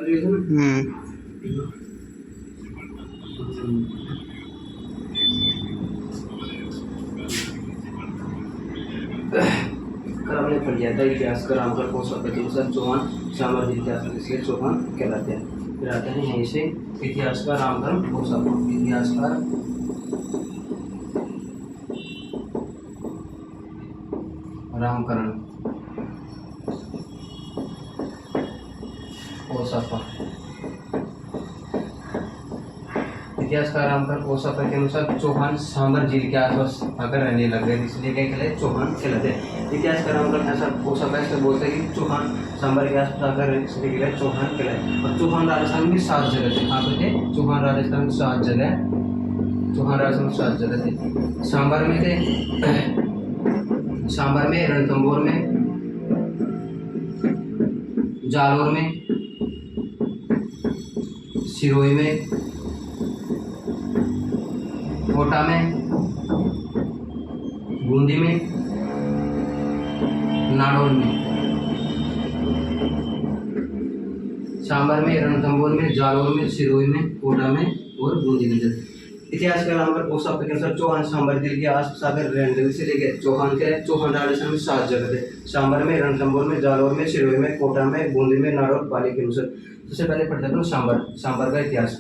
कल हमने पढ़ लिया था इतिहास का रामगढ़ कौन सा प्रतिशत चौहान साम्राज्य इतिहास इसलिए चौहान कहलाते हैं। फिर आते हैं यहीं से इतिहास का रामगढ़ कौन सा इतिहास का रामकरण ओसाफा। इतिहासकार रामकरण ओसाफा के अनुसार चौहान सांबर झील के आसपास आकर रहने लग गए, इसलिए क्या कहलाए चौहान कहलाते हैं। इतिहासकार रामकरण ऐसा ओसाफा ऐसा बोलते हैं कि चौहान सांबर के आसपास आकर रहने इसलिए कहलाए चौहान कहलाए। और चौहान राजस्थान में 7 जगह थे। कहाँ पे थे? चौहान राजस्थान में 7 जगह, चौहान राजस्थान में 7 जगह थे। सांबर में थे, सांबर में, रणथंभौर में, जालोर में, सिरोही में, कोटा में, बूंदी में, नाडौल में। सांबर में, रणथंभौर में, जालोर में, सिरोही में, कोटा में और बूंदी में। इतिहास का नाम पर ओसाफा के अनुसार चौहान सांबर झील के आसपास आकर रहने से लेके चौहान के चौहान राजस्थान में 7 जगह थे। सांबर में, रणथंभौर में, जालोर में, सिरोही में, कोटा में, बूंदी में, नाडौल पाली के अनुसार। सबसे पहले पढ़ते हैं सांबर। सांबर का इतिहास।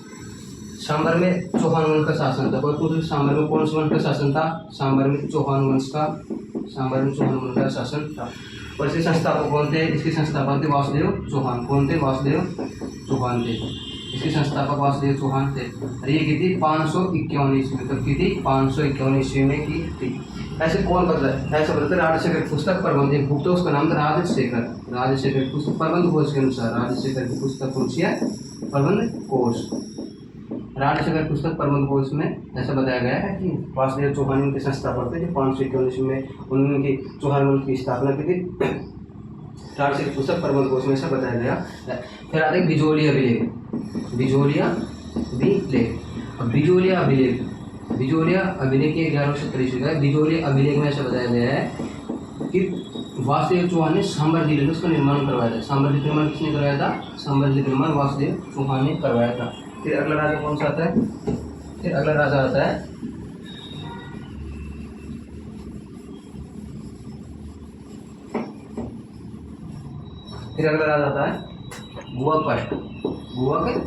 सांबर में चौहान वंश का शासन था। सांबर में कौन सा वंश का शासन था? सांबर में चौहान वंश का, सांबर में चौहान वंश का शासन था। और इसके संस्थापक कौन थे? इसके संस्थापक थे वासुदेव चौहान। कौन थे? वासुदेव चौहान थे। इसके संस्थापक वासुदेव चौहान थे। और ये की थी 551 ईस्वी में। कब की थी? 551 ईस्वी में की थी। ऐसे कौन बदला? ऐसा बदलता राजशेखर पुस्तक प्रबंध भुगतो, उसका नाम था राजशेखर। राजशेखर पुस्तक प्रबंध कोश के अनुसार राजशेखर की पुस्तक कौन सी है? प्रबंध कोश। राजशेखर पुस्तक प्रबंध कोश में ऐसा बताया गया है कि वासुदेव चौहान उनके संस्थापक थे जो 551 में उन्होंने चौहान वंश की स्थापना की थी। राजशेखर पुस्तक प्रबंध कोश में ऐसा बताया गया। फिर आते हैं बिजोलिया अभिलेख। बिजोलिया अभिलेख। बिजोलिया अभिलेख, बिजोलिया अभिलेख 1170 ईस्वी का है। बिजोलिया अभिलेख में ऐसा बताया गया है कि वासुदेव चौहान ने सांबर जिले में उसका निर्माण करवाया था। सांबर जिले का निर्माण किसने करवाया था? सांबर जिले का निर्माण वासुदेव चौहान ने करवाया था। फिर अगला राजा कौन सा आता है? फिर अगला राजा आता है गुआपष्ट। गुआपष्ट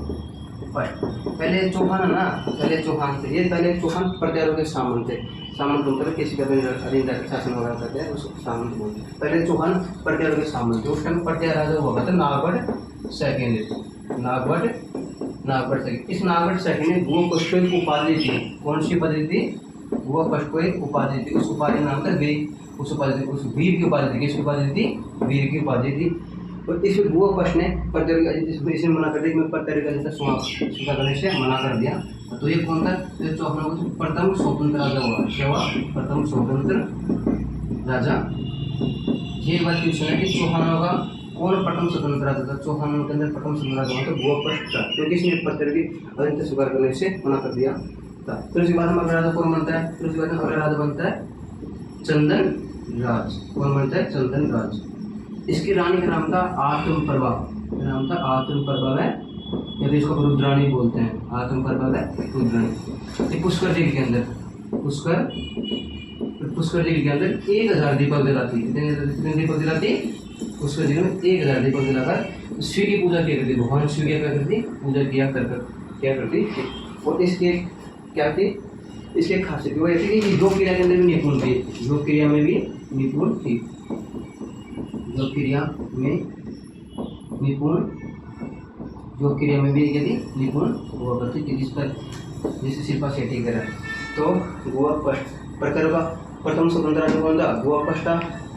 पहले चौहान है ना, पहले चौहान थे ये। पहले चौहान प्रत्यारों के सामंत थे। सामंत मतलब किसी का अधीन जाकर शासन वगैरह करते हैं उसको सामंत बोलते हैं। पहले चौहान प्रत्यारों के सामंत थे। उस टाइम प्रत्यार राजा हुआ था नागवट सेकेंड। नागवट सेकेंड। इस नागवट सेकेंड ने गुआपष्ट को एक उपाधि थी। कौन सी उपाधि थी? गुआपष्ट को एक उपाधि थी। उस उपाधि का नाम था वीर। उस उपाधि, उस वीर की उपाधि थी। किसकी उपाधि थी? वीर की उपाधि थी। और इसमें गुआपष्ट ने इसे मना कर दिया। मैं प्रत्यारों स्वीकार करने से मना कर दिया। तो ये कौन था? तो चौहान प्रथम स्वतंत्र राजा हुआ। क्या हुआ? प्रथम स्वतंत्र राजा। ये बात क्वेश्चन है कि चौहानों का कौन प्रथम स्वतंत्र राजा था? चौहानों के अंदर प्रथम स्वतंत्र राजा तो गुआपष्ट था, क्योंकि इसने प्रत्यारों की अधीनता स्वीकार करने से मना कर दिया था। फिर उसके बाद हम अगला राजा कौन बनता है? फिर उसके बाद अगला राजा बनता है चंदन राज। कौन बनता है? चंदन राज। इसकी रानी का नाम था आत्मप्रभा। नाम था आत्मप्रभा है, या तो इसको रुद्राणी बोलते हैं। आत्मप्रभा है रुद्राणी। पुष्कर झील के अंदर, पुष्कर झील के अंदर 1000 दीपक जलाती। कितने दीपक जलाती? पुष्कर झील में 1000 दीपक जलाकर शिव की पूजा किया करती। भगवान शिव की क्या करती? पूजा किया करती। और इसके क्या थी? इसके खासियत वो ऐसी कि योग क्रिया के अंदर भी निपुण थी। योग क्रिया में भी निपुण थी। योग क्रिया में भी यदि निपुण हुआ करती थी, जिस पर जैसे शिल्पा शेट्टी करा। तो गुआपष्ट प्रत्यारों का प्रथम स्वतंत्र राजा कौन था? गुआपष्ट था।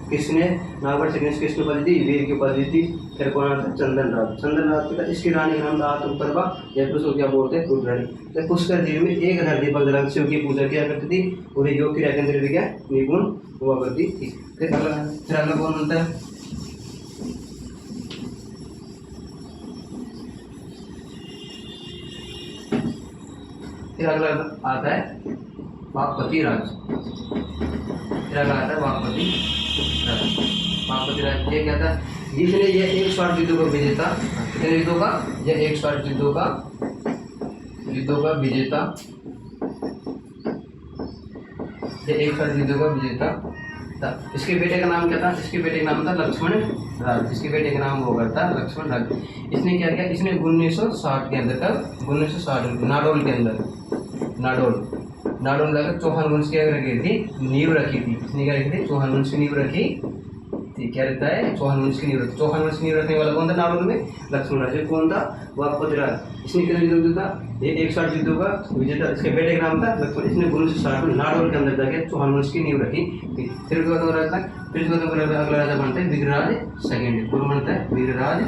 किसने? नागवट सेकेंड किसकी उपाधि थी? वीर की उपाधि थी। फिर कौन आता? चंदन राज। चंदन राज का इसकी रानी का नाम था आत्मप्रभा, या फिर उसको क्या बोलते हैं? रुद्राणी। तो पुष्कर झील में 1000 दीपक जलाकर शिव की पूजा किया करती थी और योग क्रिया के अंदर भी क्या निपुण हुआ करती थी। फिर अगला कौन बनता है? फिर अगला आता है वाकपति राज। फिर अगला आता है वाकपति राज। वाकपति राज ये क्या था? जिसने ये 160 युद्धों को विजेता कितने युद्धों का, यह 160 युद्धों का विजेता, ये 160 युद्धों का विजेता था। इसके बेटे का नाम क्या था, इसके बेटे का नाम था लक्ष्मण राज, इसके बेटे का नाम होगा था लक्ष्मण राज। इसने क्या किया, इसने 1960 के अंदर, कब 1960 नाडोल के अंदर, नाडोल लाकर चौहान वंश की रखी थी, नींव रखी थी। इसने क्या रखी थी, चौहान वंश की नींव रखी थी। क्या रहता है, चौहान वंश की नींव रखी। चौहान वंश की नींव रखने वाला कौन था नाडोल में, लक्ष्मण राज। कौन था, वह पृथ्वीराज। इसने कितने युद्ध था, ये 160 युद्धों का विजेता। इसके बेटे का नाम था लक्ष्मण। इसने 1960 में नाडोल के अंदर जाके चौहान वंश की नींव रखी। फिर उसके बाद अगला राजा बनता है विग्रहराज सेकेंड। कौन बनता है, विग्रहराज।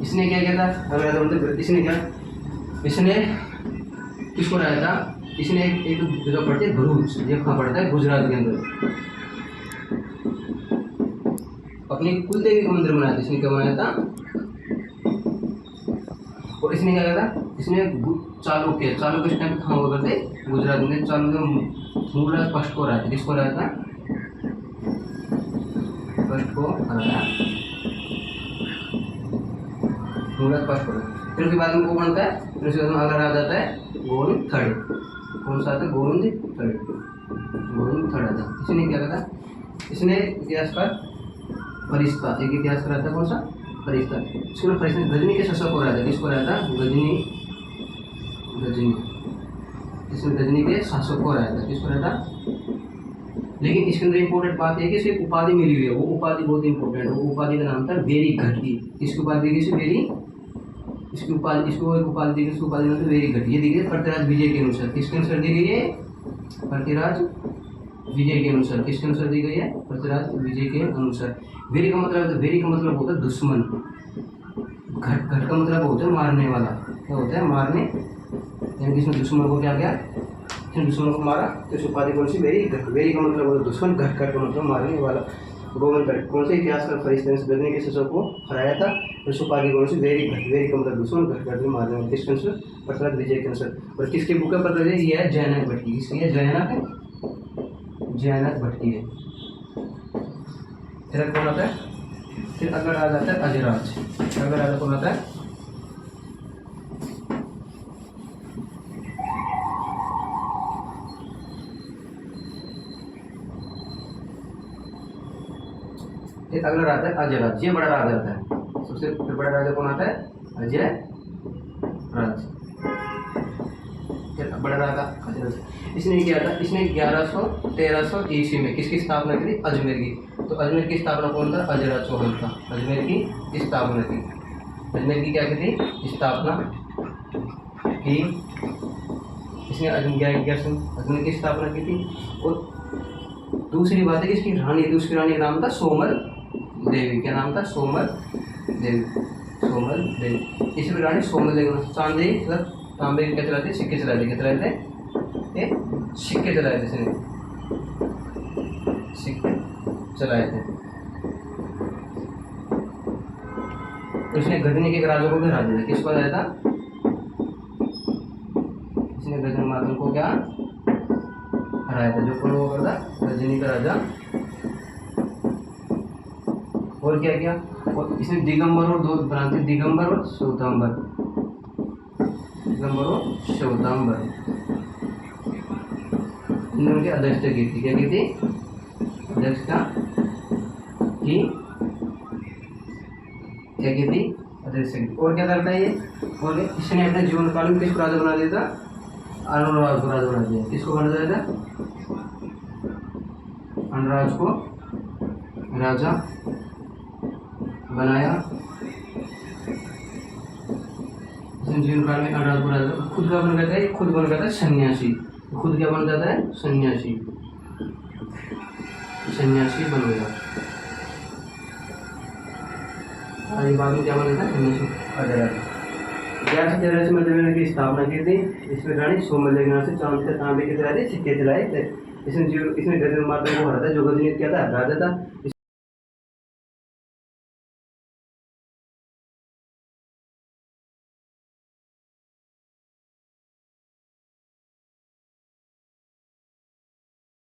इसने क्या किया था, अगला राजा बनता है, इसने किसको हराया था, इसने एक जगह पड़ती है भरूच, ये कहाँ पड़ता है, गुजरात के अंदर। अपनी कुल देवी का मंदिर बनाया था। इसने क्या बनाया था, और इसने क्या किया था, इसने चालुक्य इस टाइम कहाँ हुआ करते, गुजरात में। चालुक्य मूलराज फर्स्ट को हराया था। किसको हराया था, फर्स्ट को हराया, मूलराज फर्स्ट को। फिर उसके बाद में कौन बनता है, फिर उसके बाद में अगला राजा आता है गोविंद थर्ड। कौन सा आता है, गोविंद थर्ड आता है। इसने क्या किया था, इसने इतिहासकार फरिश्ता, एक इतिहासकार था, कौन सा, फरिश्ता। इसको फरिश्ता गजनी के शासक हो रहा था। किसको रहा था, गजनी, इसमें गजनी के शासक को रहा था। किसको रहा था, लेकिन इसके अंदर इंपॉर्टेंट बात है कि इसे उपाधि मिली हुई है। वो उपाधि बहुत इंपॉर्टेंट है। वो उपाधि का नाम था वेरी घटी। इसकी उपाधि दी गई, वेरी, इसकी उपाधि, इसको एक उपाधि दी गई, इसकी उपाधि नाम था वेरी घटी। ये दी गई पृथ्वीराज विजय के अनुसार। किसके अनुसार दी गई है, पृथ्वीराज विजय के अनुसार। किसके अनुसार दी गई है, पृथ्वीराज विजय के अनुसार। वेरी का मतलब होता है दुश्मन। घट का मतलब होता है मारने वाला। क्या होता है, मारने, यानी कि इसने दुश्मन को क्या किया, इसने दुश्मन को मारा। तो इस उपाधि कौन सी, वेरी का मतलब होता है दुश्मन, घट का मतलब मारने वाला। गोविंद थर्ड कौन से इतिहासकार फरिश्ते ने गजनी के शासक को हराया था। तो इस उपाधि कौन सी, वेरी का मतलब दुश्मन, घट का मारने वाला। किसके अनुसार, पृथ्वीराज विजय के अनुसार। और किसकी बुक का पता है, ये है जयनक भट्ट की। किसकी है, जयनक भट्ट की है। फिर कौन आता है, फिर अगला राजा आता है अजराज। अगला राजा कौन आता है, फिर अगला राजा है अजयराज। ये बड़ा राजा आता है। सबसे फिर बड़ा राजा कौन आता है, अजय राज। फिर बड़ा राजा अजयराज। इसने किया था, इसने 1113 ईस्वी में किसकी स्थापना की थी, अजमेर की। तो अजमेर की स्थापना कौन था, अजयराज चौहान था। अजमेर की स्थापना की, अजमेर की क्या की थी, स्थापना की। इसने अजमेर की स्थापना की थी। और दूसरी बात है कि इसकी रानी थी, उसकी रानी का नाम था सोमल देवी। क्या नाम था, सोमल देवी। इसी रानी सोमल देवी। चांदी मतलब तांबे क्या चलाते, सिक्के चलाते। क्या चलाते, सिक्के चलाए थे। इसने सिक्के चलाए थे। इसने गजनी के राजा को भी हरा दिया था। किसको हराया था, इसने गजनी मातम को क्या हराया था, जो कौन हुआ करता, गजनी का राजा। और क्या किया, और इसने दिगंबर और दो बनाते, दिगंबर और श्वेतांबर। इन्होंने अध्यक्षता की थी। क्या की थी, अध्यक्षता की, क्या की थी, अध्यक्षता की। और क्या करता है ये, और इसने अपने जीवन काल में किसको राजा बना दिया था, अनुराज को राजा बना दिया। किसको बना दिया था, अनुराज को राजा बनाया। जीवन काल में अनुराज को राजा, खुद का बन गया था, खुद बन गया था सन्यासी। खुद क्या बन जाता है, सन्यासी बन गया। आगे बाद में क्या बना था, सन्यासी। 1183 में जमीन की स्थापना की थी। इसमें रानी सोमल देवी नाम से चांद के तांबे के चलाए थे, सिक्के चलाए थे। इसने गजनी माता को हरा था, जो गजनी क्या था, राजा था।